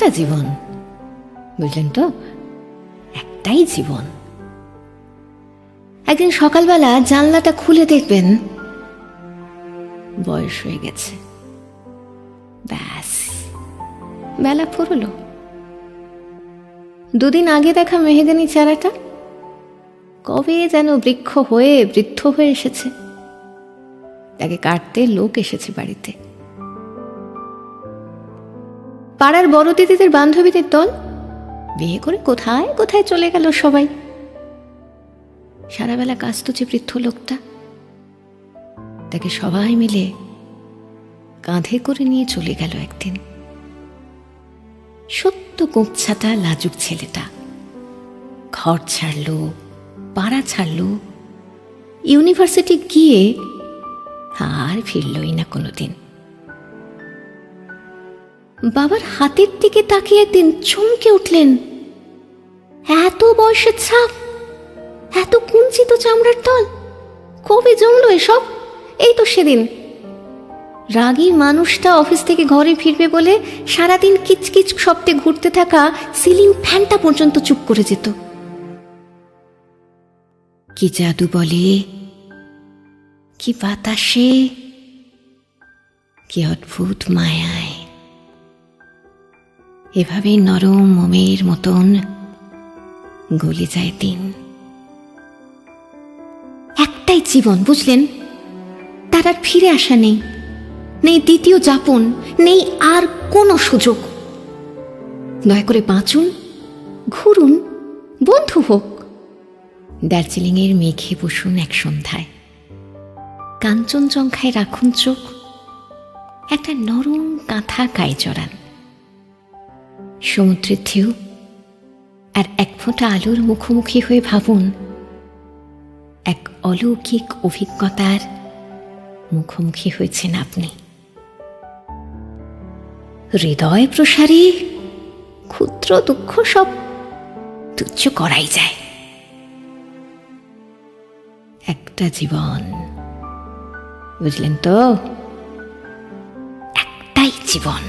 একটা জীবন, বুঝলেন তো, একটাই জীবন। একদিন সকালবেলা জানলাটা খুলে দেখবেন বয়স হয়ে গেছে, ব্যাস বেলা ফুরলো। দুদিন আগে দেখা মেহগানি চারাটা কবে যেন বৃক্ষ হয়ে বৃদ্ধ হয়ে এসেছে, তাকে কাটতে লোক এসেছে বাড়িতে। পাড়ার বড় দিদিদের বান্ধবীদের দল বিয়ে করে কোথায় কোথায় চলে গেল সবাই। সারাবেলা কাঁদছে বৃদ্ধ লোকটা, তাকে সবাই মিলে কাঁধে করে নিয়ে চলে গেল একদিন। সত্য গোপছাটা লাজুক ছেলেটা ঘর ছাড়লো, পাড়া ছাড়লো, ইউনিভার্সিটি গিয়ে আর ফিরলই না কোনোদিন। বাবার হাতের দিকে তাকিয়ে একদিন চমকে উঠলেন, এত বয়সের ছাপ, এত কুঞ্চিত চামড়ার তল, কবে জমলো এসব? এই তো সেদিন। রাগী মানুষটা অফিস থেকে ঘরে ফিরবে বলে সারাদিন কিচকিচ শব্দে ঘুরতে থাকা সিলিং ফ্যানটা পর্যন্ত চুপ করে যেত। কি জাদু বলে, কি বাতাসে, কি অদ্ভুত মায়ায় এভাবে নরম মোমের মতন গলে যায় দিন। একটাই জীবন, বুঝলেন, তার আর ফিরে আসা নেই, নেই দ্বিতীয় যাপন, নেই আর কোনো সুযোগ। দয়া করে বাঁচুন, ঘুরুন, বন্ধু হোক। দার্জিলিংয়ের মেঘে বসুন এক সন্ধ্যায়, কাঞ্চনজঙ্ঘায় রাখুন চোখ, একটা নরম কাঁথা গায়ে জড়ান। সমুদ্রের ঢেউ আর এক ফোঁটা আলোর মুখোমুখি হয়ে ভাবুন এক অলৌকিক অভিজ্ঞতার মুখোমুখি হয়েছেন আপনি। হৃদয় প্রসারী ক্ষুদ্র দুঃখ সব তুচ্ছ করাই যায়। একটা জীবন, বুঝলেন তো, একটাই জীবন।